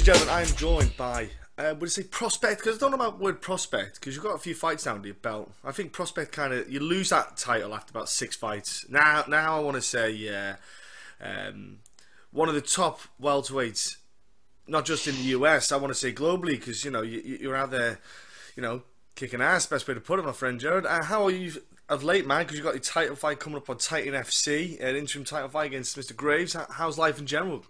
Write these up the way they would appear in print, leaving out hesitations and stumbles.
gentlemen, I am joined by, would you say prospect? Because I don't know about the word prospect, because you've got a few fights down to your belt. I think prospect kind of, you lose that title after about 6 fights. Now I want to say, one of the top welterweights, not just in the US, I want to say globally, because, you know, you're out there, you know, kicking ass, best way to put it, my friend Jared. How are you of late, man? Because you've got your title fight coming up on Titan FC, an interim title fight against Mr. Graves. How's life in general?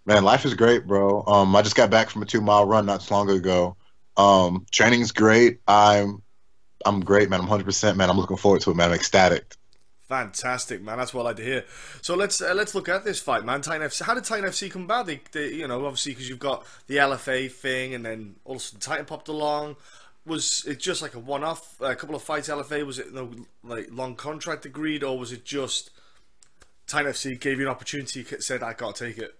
Man, life is great, bro. I just got back from a 2 mile run not too long ago. Training's great. I'm great, man. I'm 100%, man. I'm looking forward to it, man. I'm ecstatic. Fantastic, man. That's what I like to hear. So let's look at this fight, man. Titan FC. How did Titan FC come about? They you know, obviously because you've got the LFA thing, and then also Titan popped along. Was it just like a one-off, a couple of fights LFA? Was it no like long contract agreed, or was it just Titan FC gave you an opportunity, said I gotta take it?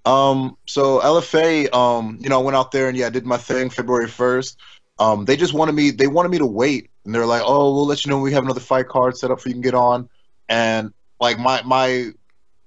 So LFA, I went out there and yeah, I did my thing February 1st. They just wanted me to wait, and they're like, "Oh, we'll let you know when we have another fight card set up for you can get on." And like my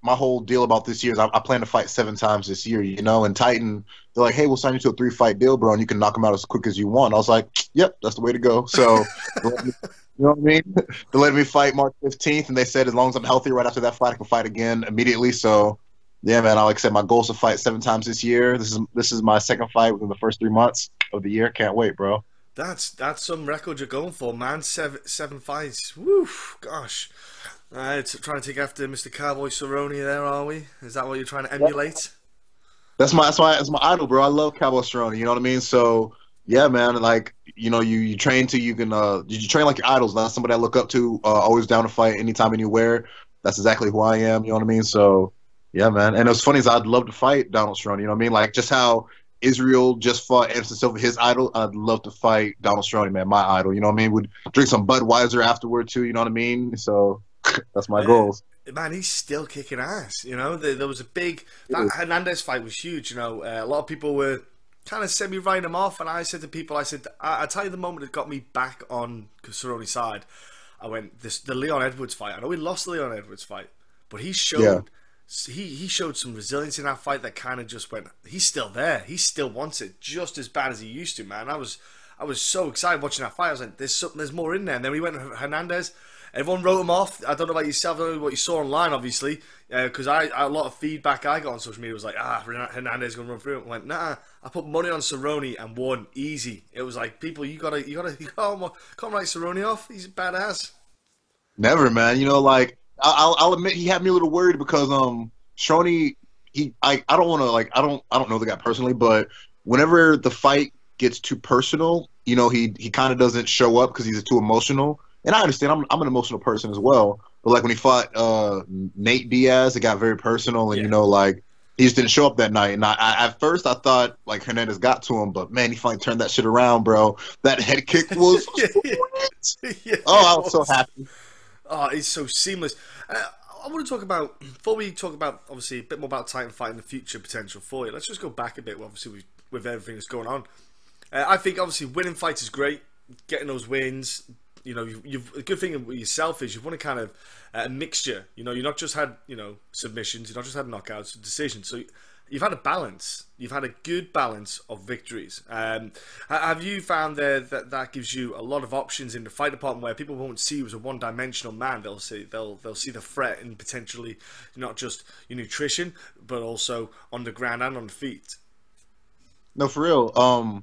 whole deal about this year is I plan to fight 7 times this year, And Titan, they're like, "Hey, we'll sign you to a 3-fight deal, bro, and you can knock them out as quick as you want." I was like, "Yep, that's the way to go." So, you know what I mean? They let me fight March 15th, and they said as long as I'm healthy right after that fight, I can fight again immediately. So, yeah, man, like I said, my goal is to fight 7 times this year. This is my second fight within the first 3 months of the year. Can't wait, bro. That's some record you're going for, man. Seven fights. Woo, gosh. Trying to take after Mr. Cowboy Cerrone there, are we? Is that what you're trying to emulate? That's my idol, bro. I love Cowboy Cerrone. You know what I mean? So yeah, man. Like you train till you can. You train like your idols. That's somebody I look up to. Always down to fight anytime, anywhere. That's exactly who I am. You know what I mean? So yeah, man. And what's funny is I'd love to fight Donald Cerrone. You know what I mean? Like just how Israel just fought Anderson Silva, his idol. I'd love to fight Donald Cerrone, man. My idol. You know what I mean? Would drink some Budweiser afterward too. You know what I mean? So that's my Man, goals. man, he's still kicking ass. You know, there was a big that Hernandez fight was huge. You know, a lot of people were kind of semi writing him off, and I said to people, I said, I tell you, the moment it got me back on Cerrone's side, I went the Leon Edwards fight. I know we lost the Leon Edwards fight, but he Yeah. showed. He showed some resilience in that fight that kind of just went. He's still there. He still wants it just as bad as he used to, man. I was so excited watching that fight. I was like, there's more in there. And then we went to Hernandez. Everyone wrote him off. I don't know about yourself. I don't know what you saw online, obviously, because a lot of feedback I got on social media was like, Hernandez gonna run through it. I went, nah. I put money on Cerrone and won easy. It was like, people, you gotta can't write Cerrone off. He's a badass. Never, man. Like I'll admit he had me a little worried because Shoney, I don't want to like I don't know the guy personally, but whenever the fight gets too personal, he kind of doesn't show up because he's too emotional. And I understand I'm an emotional person as well, but like when he fought Nate Diaz, it got very personal, and Yeah. like he just didn't show up that night. And at first I thought like Hernandez got to him, but man, he finally turned that shit around, bro. That head kick was yeah, yeah, sweet. yeah. Oh, It I was so was. happy. Oh, it's so seamless. I want to talk about, before we talk about, obviously, a bit more about Titan Fight and the future potential for you, let's just go back a bit, obviously, with everything that's going on. I think, obviously, winning fights is great. Getting those wins, a good thing with yourself is you've won a kind of a mixture. You've not just had, submissions, you've not just had knockouts, decisions. So you've had a balance. You've had a good balance of victories. Have you found there that gives you a lot of options in the fight department where people won't see you as a one-dimensional man? They'll see the threat in potentially not just your nutrition, but also on the ground and on the feet. No, for real.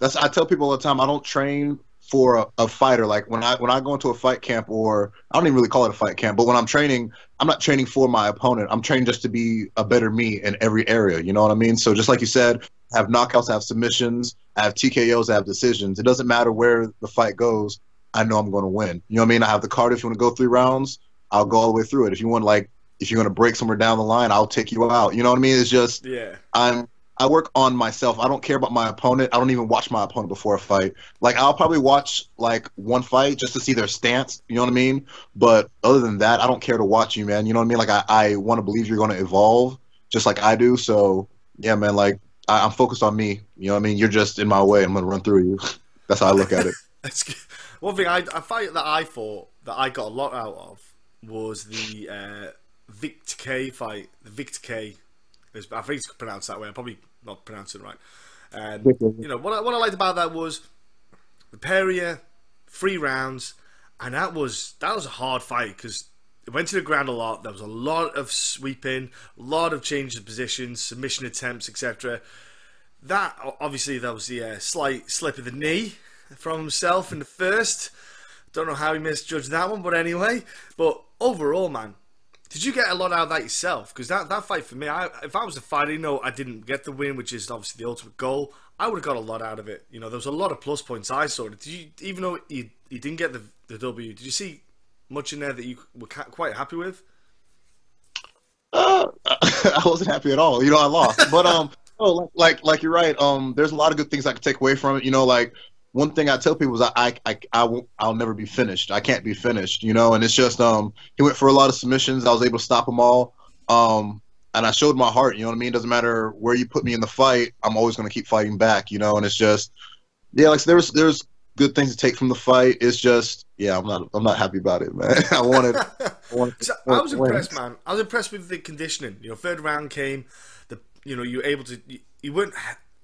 I tell people all the time I don't train for a fighter. Like when I go into a fight camp, or I don't even really call it a fight camp, but when I'm training, I'm not training for my opponent. I'm training just to be a better me in every area. You know what I mean? So just like you said, I have knockouts, I have submissions, I have TKOs, I have decisions. It doesn't matter where the fight goes. I know I'm going to win. You know what I mean? I have the card. If you want to go 3 rounds, I'll go all the way through it. If you're going to break somewhere down the line, I'll take you out. You know what I mean? It's just Yeah. I work on myself. I don't care about my opponent. I don't even watch my opponent before a fight. Like I'll probably watch like one fight just to see their stance. You know what I mean? But other than that, I don't care to watch you, man. You know what I mean? Like I want to believe you're going to evolve just like I do. So yeah, man. Like I'm focused on me. You know what I mean? You're just in my way. I'm going to run through you. That's how I look at it. That's good. One thing a fight that I thought that I got a lot out of was the Victor K fight. The Victor K I think it's pronounced that way. I'm probably not pronouncing it right. Ridiculous. You know, what I liked about that was the Pereira, 3 rounds, and that was a hard fight because it went to the ground a lot. There was a lot of sweeping, a lot of changes of positions, submission attempts, etc. That obviously that was the slight slip of the knee from himself in the first. Don't know how he misjudged that one, but anyway. But overall, man, did you get a lot out of that yourself? Because that fight for me, if I was a fighter, you know, I didn't get the win, which is obviously the ultimate goal, I would have got a lot out of it. You know, there was a lot of plus points I saw. Did you, even though you didn't get the W, did you see much in there that you were quite happy with? I wasn't happy at all. You know, I lost. But oh, like you're right. There's a lot of good things I could take away from it. You know, like one thing I tell people is I'll never be finished. I can't be finished. You know, and it's just he went for a lot of submissions. I was able to stop them all. And I showed my heart. You know what I mean? It doesn't matter where you put me in the fight. I'm always going to keep fighting back. You know, and it's just like there's good things to take from the fight. It's just I'm not happy about it, man. I wanted I was impressed, man. I was impressed with the conditioning. You know, third round came. You know, you were able to. You weren't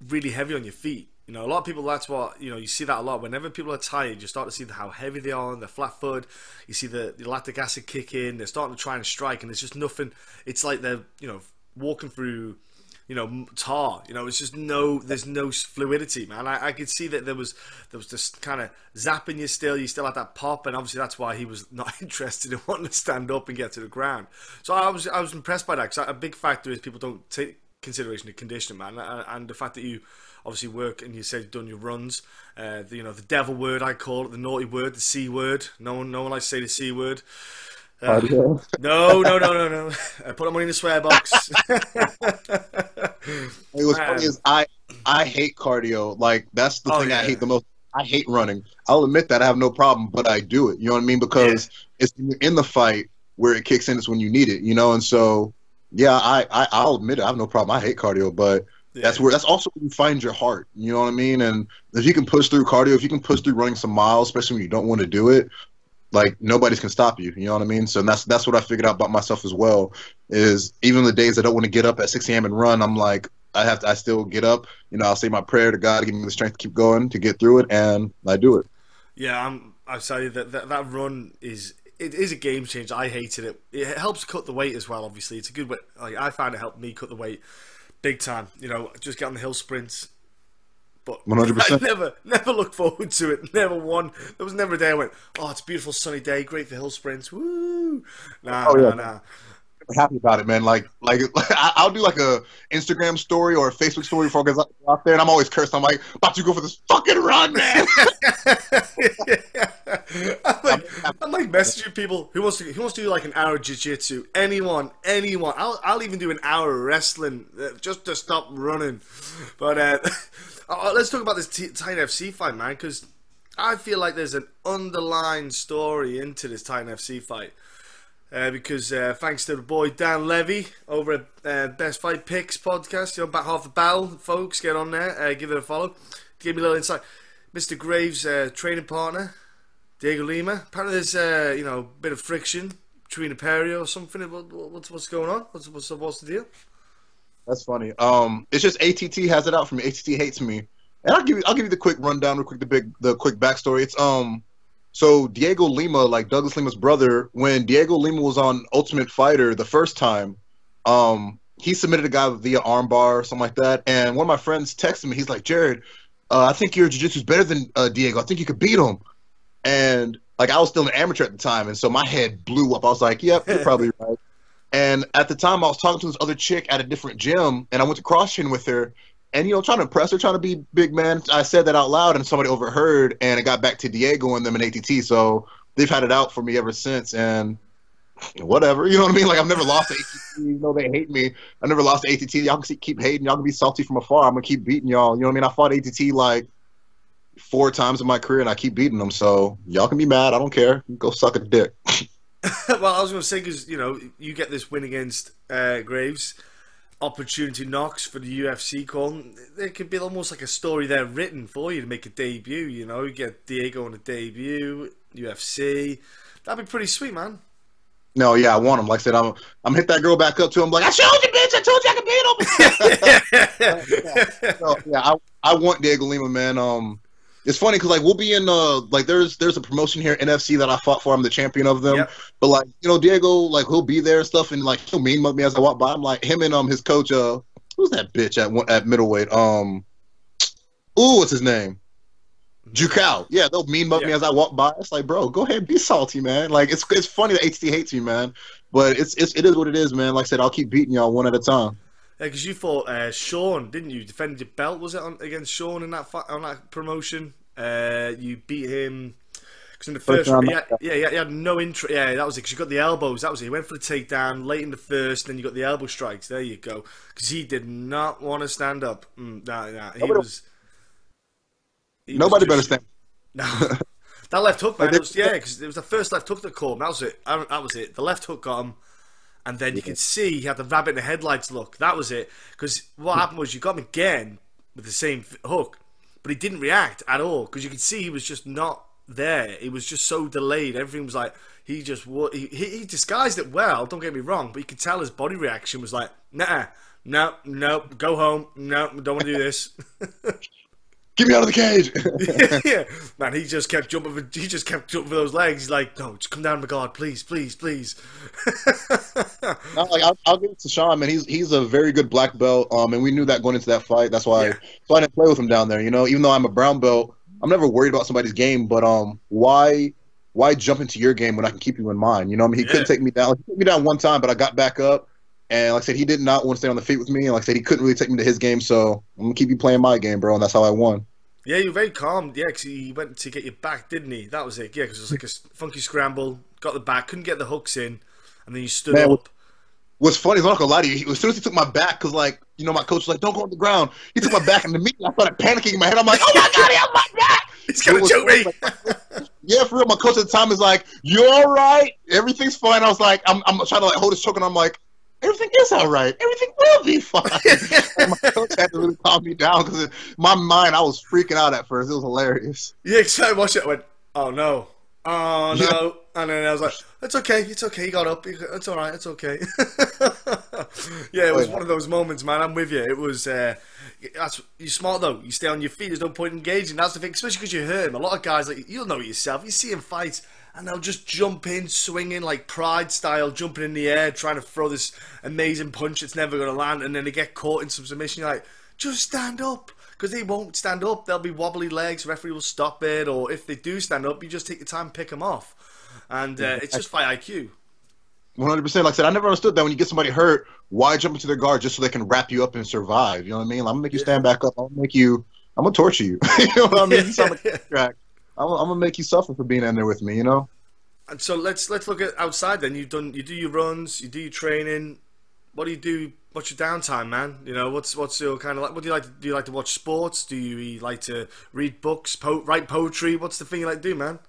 really heavy on your feet. You know, a lot of people. That's what you know. You see that a lot. Whenever people are tired, you start to see how heavy they are on their flat foot. You see the lactic acid kick in. They're starting to try and strike, and there's just nothing. It's like they're walking through tar. You know, it's just there's no fluidity, man. I could see that there was just kind of zapping you still. You still had that pop, and obviously that's why he was not interested in wanting to stand up and get to the ground. So I was impressed by that because a big factor is people don't take consideration of conditioning, man, and the fact that you obviously work and you say you've done your runs. The devil word, I call it, the naughty word, the C word. No one likes to say the C word. No. Put that money in the swear box. What's funny is I hate cardio. Like that's the thing I hate the most. I hate running. I'll admit that I have no problem, but I do it. You know what I mean? Because it's in the fight where it kicks in. It's when you need it. You know, and so I'll admit it. I have no problem. I hate cardio, but that's also where you find your heart. You know what I mean? And if you can push through cardio, if you can push through running some miles, especially when you don't want to do it, like nobody's can stop you. You know what I mean? So that's what I figured out about myself as well. Is even the days I don't want to get up at 6 a.m. and run, I'm like I still get up. You know, I'll say my prayer to God to give me the strength to keep going, to get through it, and I do it. Yeah, I tell you that run is a game changer. I hated it. It helps cut the weight as well. Obviously, it's a good way. Like I found it helped me cut the weight big time. You know, just get on the hill sprints. But 100%. I never looked forward to it. Never won. There was never a day I went, oh, it's a beautiful sunny day, great for hill sprints. Woo! Nah. Happy about it, man. Like I'll do like a Instagram story or a Facebook story before I get out there, and I'm always cursed. I'm like, about to go for this fucking run, man. I'm like messaging people who wants to do like an hour of jiu-jitsu. Anyone. I'll even do an hour of wrestling just to stop running. But let's talk about this Titan FC fight, man, because I feel like there's an underlying story into this Titan FC fight. Because thanks to the boy Dan Levy over at Best Fight Picks podcast, back half the barrel, folks, get on there, give it a follow. Give me a little insight. Mr. Graves' training partner, Dhiego Lima. Apparently there's a bit of friction between the Pereira or something. What's going on? What's the deal? That's funny. It's just ATT has it out for me. ATT hates me, and I'll give you the quick rundown, real quick, the quick backstory. It's So Dhiego Lima, like Douglas Lima's brother, when Dhiego Lima was on Ultimate Fighter the first time, he submitted a guy via armbar or something like that. And one of my friends texted me. He's like, Jared, I think your jiu-jitsu is better than Dhiego. I think you could beat him. And like I was still an amateur at the time, and so my head blew up. I was like, yep, you're probably right. And at the time, I was talking to this other chick at a different gym, and I went to cross-train with her. And, trying to impress her, trying to be big man. I said that out loud, and somebody overheard, and it got back to Dhiego and them in ATT. So they've had it out for me ever since, and whatever. You know what I mean? Like, I've never lost to ATT. You know, they hate me. I never lost to ATT. Y'all can keep hating. Y'all can be salty from afar. I'm going to keep beating y'all. You know what I mean? I fought ATT, like, 4 times in my career, and I keep beating them. So y'all can be mad. I don't care. Go suck a dick. Well, I was going to say, because, you get this win against Graves. Opportunity knocks for the UFC call. There could be almost like a story there written for you to make a debut. You get Dhiego on a debut, UFC. That'd be pretty sweet, man. No, yeah, I want him. Like I said, I'm hit that girl back up to him. Like I showed you, bitch! I told you I could beat him. So, yeah, I want Dhiego Lima, man. It's funny because like we'll be in like there's a promotion here NFC that I fought for. I'm the champion of them. Yep. But like Dhiego, like he'll be there and stuff, and like he'll mean mug me as I walk by. I'm like him and his coach. Who's that bitch at middleweight? What's his name? Jukau. Yeah, they'll mean mug me as I walk by. It's like, bro, go ahead, be salty, man. Like it's funny that HT hates me, man. But it is what it is, man. Like I said, I'll keep beating y'all one at a time. Yeah, because you fought Sean, didn't you? Defended your belt, was it, against Sean in that on that promotion? You beat him because in the first round, he had no interest. Yeah, that was it. Because you got the elbows. That was it. He went for the takedown late in the first, and then you got the elbow strikes. There you go. Because he did not want to stand up. Nobody better stand. No. That left hook, man. Because it was the first left hook that caught him. That was it. That was it. The left hook got him. And then you could see he had the rabbit in the headlights look. That was it. Because what happened was you got him again with the same hook, but he didn't react at all. Because you could see he was just not there. He was just so delayed. Everything was like, he disguised it well, don't get me wrong, but you could tell his body reaction was like, nah, no, go home. No, don't want to do this. Get me out of the cage. Yeah, man, he just kept jumping for those legs. He's like, no, just come down to guard, please. No, like I'll give it to Sean, man. He's a very good black belt. And we knew that going into that fight. That's why I didn't play with him down there. Even though I'm a brown belt, I'm never worried about somebody's game. But why jump into your game when I can keep you in mine? He couldn't take me down. He took me down one time, but I got back up. And like I said, he did not want to stay on the feet with me. And like I said, he couldn't really take me to his game. So I'm going to keep you playing my game, bro. And that's how I won. Yeah, you were very calm. Yeah, because he went to get you back, didn't he? That was it. Yeah, because it was like a funky scramble. Got the back, couldn't get the hooks in. And then you stood up. What's funny is I'm not going to lie to you. As soon as he took my back, because like, my coach was like, don't go on the ground. He took my back and immediately I started panicking in my head. I'm like, oh my God, he has my back. He's going to choke me. Yeah, for real. My coach at the time is like, you all right? Everything's fine. I was like, I'm trying to like hold his choke, and I'm like, everything is all right. Everything will be fine. And my coach had to really calm me down because in my mind, I was freaking out at first. It was hilarious. Yeah, because I watched it. I went, oh no. And then I was like, it's okay. He got up. It's all right. It's okay. Yeah, it was one of those moments, man. I'm with you. It was. You're smart though. You stay on your feet. There's no point engaging. That's the thing, especially because you hurt him. A lot of guys, like you'll know it yourself. You see him fight, and they'll just jump in, swinging like Pride style, jumping in the air, trying to throw this amazing punch that's never going to land, and then they get caught in some submission. You're like, just stand up. Because they won't stand up. They'll be wobbly legs. The referee will stop it. Or if they do stand up, you just take your time and pick them off. And it's just fight IQ. 100%. Like I said, I never understood that when you get somebody hurt, why jump into their guard just so they can wrap you up and survive? You know what I mean? I'm going to make you stand back up. I'm going to torture you. You know what I mean? You sound like a track. I'm going to make you suffer for being in there with me, And so let's look at outside then. You do your runs, you do your training. What do you do? What's your downtime, man? What's your kind of like? What do you like? Do you like to watch sports? Do you like to read books, write poetry? What's the thing you like to do, man?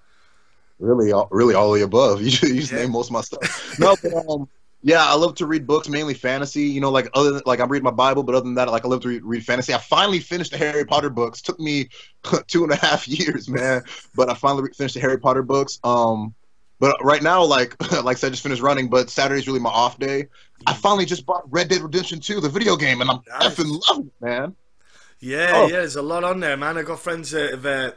Really all of the above. You just name most of my stuff. No, but yeah, I love to read books, mainly fantasy. Like other than like I'm reading my Bible, but other than that, like I love to read fantasy. I finally finished the Harry Potter books. Took me 2.5 years, man, but I finally finished the Harry Potter books. But right now, like I said, I just finished running, but Saturday's really my off day. I finally just bought Red Dead Redemption 2, the video game, and I'm effing loving it, man. Yeah, there's a lot on there, man. I got friends, a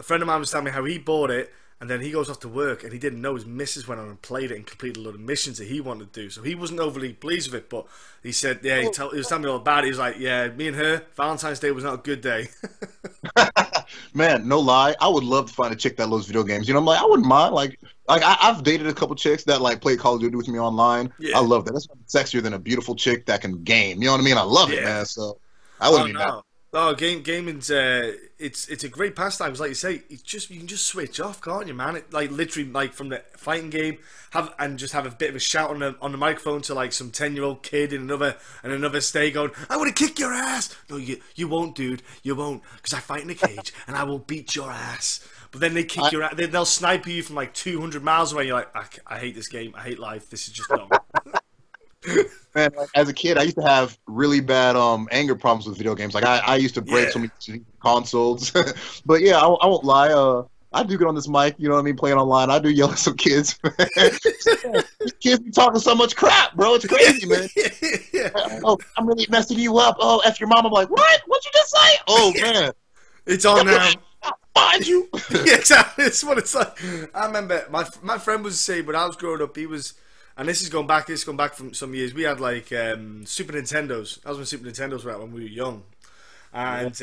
friend of mine was telling me how he bought it, and then he goes off to work, and he didn't know his missus went on and played it and completed a lot of missions that he wanted to do. So he wasn't overly pleased with it, but he said, he was telling me all about it. He was like, yeah, me and her, Valentine's Day was not a good day. Man, no lie, I would love to find a chick that loves video games. I'm like, I wouldn't mind. Like I've dated a couple chicks that like play Call of Duty with me online. Yeah. I love that. That's sexier than a beautiful chick that can game. You know what I mean? I love it, man. So I wouldn't be mad. Oh, gaming's it's a great pastime. Because like you say, you can just switch off, can't you, man? It, like literally, like from the fighting game, have a bit of a shout on the microphone to like some 10-year-old kid in another state going, "I want to kick your ass." No, you won't, dude. You won't, because I fight in a cage and I will beat your ass. But then they kick your ass. They'll sniper you from like 200 miles away. You're like, I hate this game. I hate life. This is just not. Man, like, as a kid, I used to have really bad anger problems with video games. Like I used to break so many consoles. But yeah, I won't lie. I do get on this mic, you know what I mean, playing online. I do yell at some kids. These kids be talking so much crap, bro. It's crazy, man. Yeah. Oh, I'm really messing you up. Oh, F your mom. I'm like, what? What'd you just say? Oh, man. It's on now. Find you. Yeah, exactly. It's what it's like. I remember my friend was saying when I was growing up, he was, and this is going back from some years. We had like Super Nintendos. That was when Super Nintendos were out when we were young, and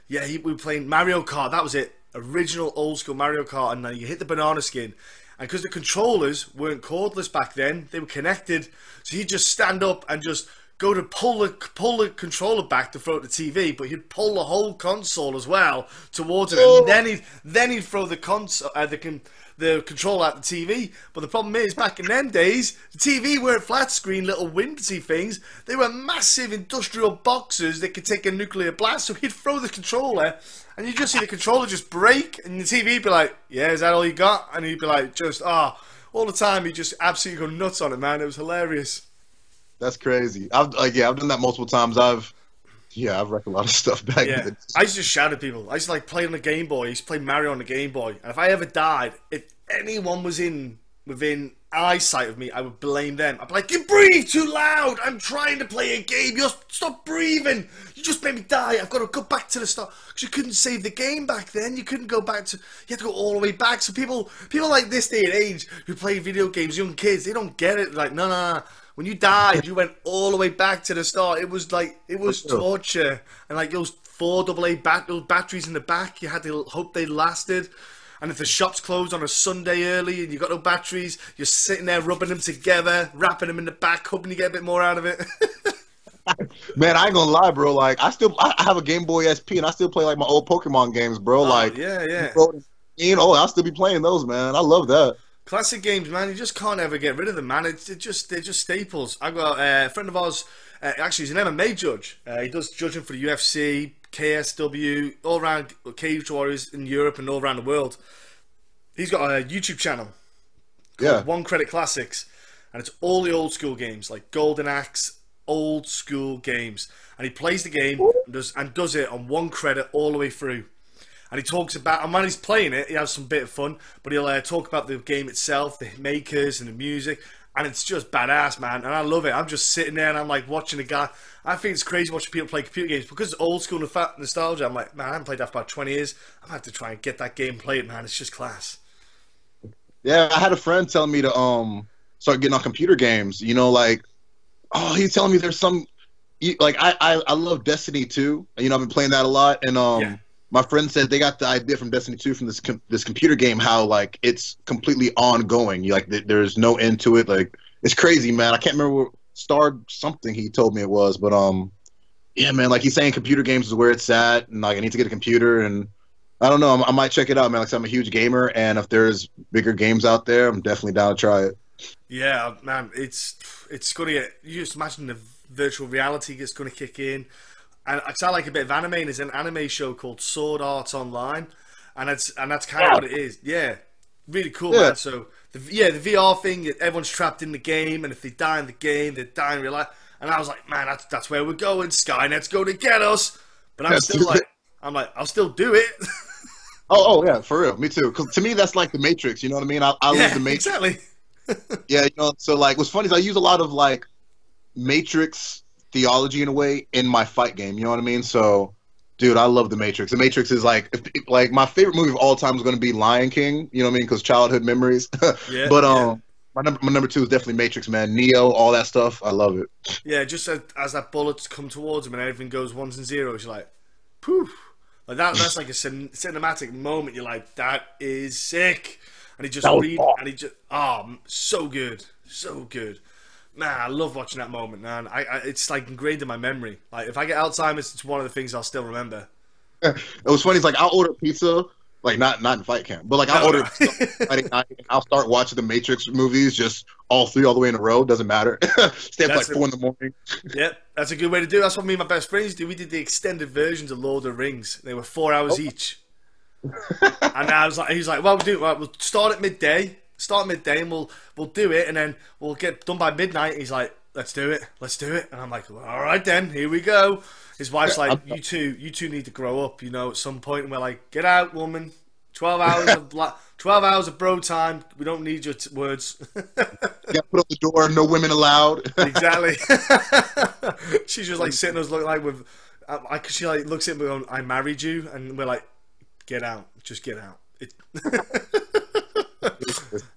we were playing Mario Kart. That was it, original old school Mario Kart. And then you hit the banana skin, and because the controllers weren't cordless back then, they were connected. So he'd just stand up and just go to pull the controller back to throw it to the TV, but he'd pull the whole console as well towards it, and then he'd throw the console, the controller at the TV. But the problem is, back in them days, the TV weren't flat screen little windy things. They were massive industrial boxes that could take a nuclear blast. So he'd throw the controller, and you'd just see the controller just break, and the TV would be like, "Yeah, is that all you got?" And he'd be like, "Just all the time." He'd just absolutely go nuts on it, man. It was hilarious. That's crazy. I've done that multiple times. I've wrecked a lot of stuff back then. I used to shout at people. I used to like play on the Game Boy. I used to play Mario on the Game Boy. And if I ever died, if anyone was within eyesight of me, I would blame them. I'd be like, "You breathe too loud. I'm trying to play a game. Stop breathing. You just made me die. I've got to go back to the start." Because you couldn't save the game back then. You couldn't go back to. You had to go all the way back. So people like this day and age who play video games, young kids, they don't get it. Like, no. When you died, you went all the way back to the start. It was torture. And like those 4 AA those batteries in the back, you had to hope they lasted. And if the shops closed on a Sunday early and you got no batteries, you're sitting there rubbing them together, wrapping them in the back, hoping you get a bit more out of it. Man, I ain't gonna lie, bro. Like, I have a Game Boy SP, and I still play like my old Pokemon games, bro. Yeah. I'll still be playing those, man. I love that. Classic games, man. You just can't ever get rid of them, man. They're just staples. I've got a friend of ours. Actually, he's an MMA judge. He does judging for the UFC, KSW, all around Cage Warriors in Europe and all around the world. He's got a YouTube channel called One Credit Classics, and it's all the old school games like Golden Axe, old school games. And he plays the game and does it on 1 credit all the way through. And he talks about, and when he's playing it, he has some bit of fun, but he'll talk about the game itself, the makers and the music, and it's just badass, man. And I love it. I'm just sitting there and I'm like watching a guy. I think it's crazy watching people play computer games because it's old school nostalgia. I'm like, man, I haven't played that for about 20 years. I'm gonna have to try and get that game and play it, man. It's just class. Yeah, I had a friend telling me to start getting on computer games. You know, like, he's telling me there's some, like, I love Destiny 2. You know, I've been playing that a lot, and my friend said they got the idea from Destiny 2 from this computer game, how like it's completely ongoing. There's no end to it. Like, it's crazy, man. I can't remember what Star something he told me it was, but yeah, man. Like, he's saying computer games is where it's at, and like I need to get a computer, and I don't know. I might check it out, man. Like, I'm a huge gamer, and if there's bigger games out there, I'm definitely down to try it. Yeah, man. It's gonna get. You just imagine the virtual reality is gonna kick in. And I like a bit of anime, and there's an anime show called Sword Art Online, and that's kind of what it is. Yeah, really cool, man. So the VR thing, everyone's trapped in the game, and if they die in the game, they die in real life. And I was like, man, that's where we're going. Skynet's going to get us. But I'm I'll still do it. Oh yeah, for real, me too. Because to me, that's like the Matrix. You know what I mean? I love the Matrix. Exactly. Yeah, you know. So like, what's funny is I use a lot of like Matrix theology in a way in my fight game. You know what I mean? So, dude, I love the Matrix. The Matrix is like my favorite movie of all time is going to be Lion King. You know what I mean? Because childhood memories. Yeah. But my number 2 is definitely Matrix, man. Neo, all that stuff. I love it. Yeah, just as that bullets come towards him and everything goes ones and zeros, you're like, poof. Like that's like a cinematic moment. You're like, that is sick. And he just so good, so good. Man, I love watching that moment, man. It's like ingrained in my memory. Like, if I get Alzheimer's, it's one of the things I'll still remember. It was funny. It's like I'll order pizza, like not in fight camp, but like I'll order pizza Friday night, and I'll start watching the Matrix movies, just all 3 all the way in a row. Doesn't matter. Stay up like 4 in the morning. Yep, that's a good way to do it. That's what me and my best friends do. We did the extended versions of Lord of the Rings. They were 4 hours each. And he was like, well, we'll start at midday. And we'll do it, and then we'll get done by midnight. He's like, let's do it. And I'm like, well, all right then, here we go. His wife's like, you two need to grow up, you know, at some point. And we're like, get out, woman, 12 hours of bro time. We don't need your words. Yeah, put up the door. No women allowed. Exactly. She's just like sitting us looking like with. She like looks at me going, "I married you," and we're like, "Get out, just get out."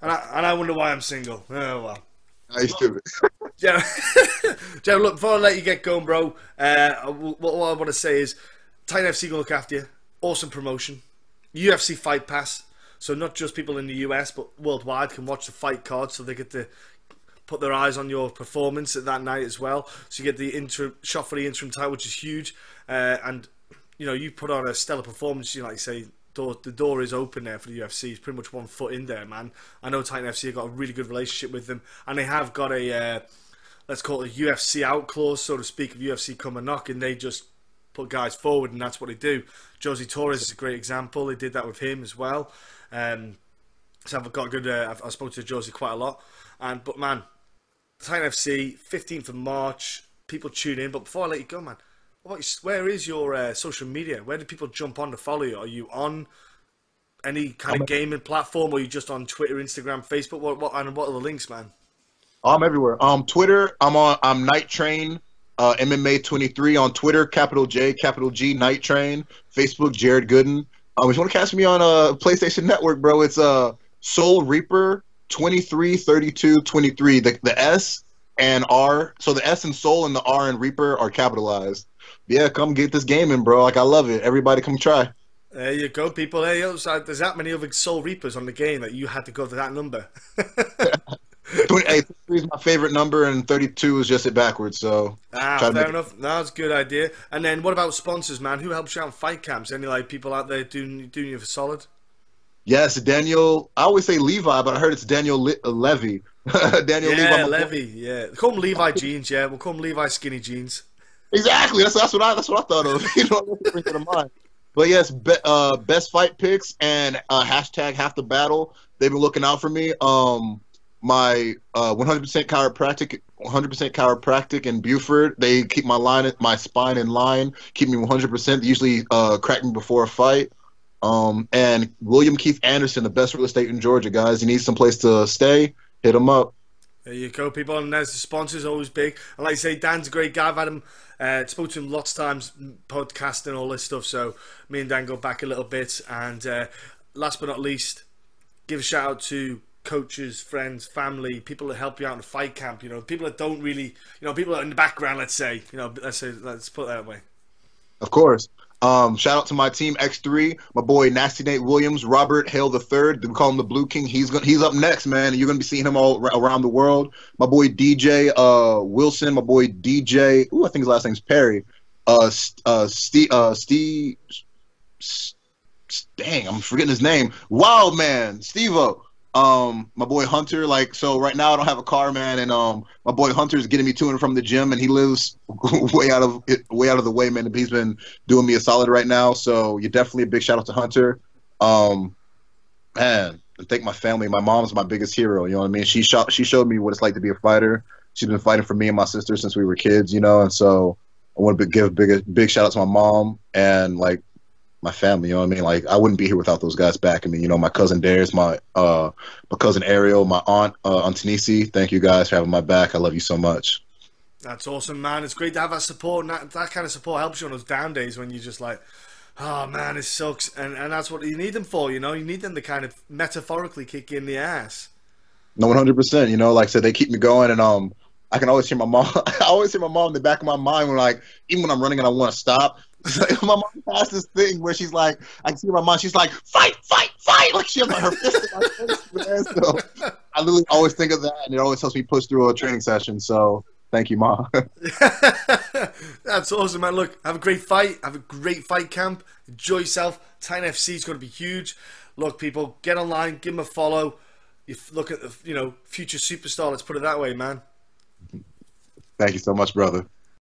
and I wonder why I'm single. Oh well. Nice to it. Yeah. Joe, look, before I let you get going, bro, what I want to say is Titan FC gonna look after you. Awesome promotion. UFC Fight Pass. So not just people in the US, but worldwide can watch the fight card, so they get to put their eyes on your performance at that night as well. So you get the shot for the interim title, which is huge. And, you know, you put on a stellar performance, you know, like you say, the door is open there for the UFC. It's pretty much 1 foot in there, man. I know Titan FC have got a really good relationship with them, and they have got a, let's call it a UFC out clause, so to speak, if UFC come and knock, and they just put guys forward, and that's what they do. Josie Torres is a great example. They did that with him as well. So I've got a good. I've spoken to Josie quite a lot, but man, Titan FC 15th of March. People tune in. But before I let you go, man, where is your social media? Where do people jump on to follow you? Are you on any kind of gaming platform, or are you just on Twitter, Instagram, Facebook? What are the links, man? I'm everywhere. Twitter. I'm Night Train. MMA 23 on Twitter. Capital J, capital G. Night Train. Facebook. Jared Gooden. If you want to catch me on PlayStation Network, bro, it's Soul Reaper 233223. The S and R, so the S and Soul and the R and Reaper are capitalized. Yeah, come get this gaming, bro. Like, I love it. Everybody come try. There you go, people. Hey, there's that many other Soul Reapers on the game that you had to go to that number. 23 is my favorite number, and 32 is just it backwards. So fair enough. That's a good idea. And then what about sponsors, man? Who helps you out in fight camps? Any like people out there doing you for solid? Yes, Daniel. I always say Levi, but I heard it's Daniel Levy. Daniel Levi. Levy. Yeah. Call him Levi Jeans. Yeah, we'll call him Levi Skinny Jeans. Exactly. That's what I thought of. You know, what brings to mind. But yes, best fight picks and hashtag half the battle. They've been looking out for me. My 100% chiropractic in Buford. They keep my spine in line, keep me 100%. They usually crack me before a fight. And William Keith Anderson, the best real estate in Georgia, guys. You need some place to stay, hit him up. There you go, people. And there's the sponsors, always big. And like I say, Dan's a great guy. I've had him, spoke to him lots of times, podcasting, all this stuff. So me and Dan go back a little bit. And last but not least, give a shout out to coaches, friends, family, people that help you out in the fight camp. You know, people that don't really, you know, people that are in the background. Let's say, you know, let's put it that way. Of course. Shout out to my team X3, my boy Nasty Nate Williams, Robert Hale III. We call him the Blue King. He's up next, man. You're gonna be seeing him all around the world. My boy DJ Wilson, my boy DJ. I think his last name's Perry. Steve. Dang, I'm forgetting his name. Wild Man, Steve-O. My boy Hunter, so right now I don't have a car, man, and my boy Hunter is getting me to and from the gym, and he lives way out of the way, man. He's been doing me a solid right now, so you're definitely a big shout out to Hunter. Man, and thank my family. My mom's my biggest hero, you know what I mean? She showed me what it's like to be a fighter. She's been fighting for me and my sister since we were kids, you know, and so I want to give a big shout out to my mom and my family, you know what I mean? I wouldn't be here without those guys backing me. You know, my cousin Darius, my cousin Ariel, my aunt Antonisi. Thank you guys for having my back. I love you so much. That's awesome, man. It's great to have that support, and that kind of support helps you on those down days when you're just like, oh man, it sucks, and that's what you need them for. You know, you need them to kind of metaphorically kick you in the ass. No, 100%. You know, like I said, they keep me going, and I can always hear my mom. I always hear my mom in the back of my mind when even when I'm running and I want to stop. My mom has this thing where she's like, I can see my mom. She's like, fight, fight, fight! Like she has her fist in my face, man. So I literally always think of that, and it always helps me push through a training session. So thank you, Mom. That's awesome, man. Look, have a great fight. Have a great fight camp. Enjoy yourself. Titan FC is going to be huge. Look, people, get online, give them a follow. You look at the future superstar. Let's put it that way, man. Thank you so much, brother.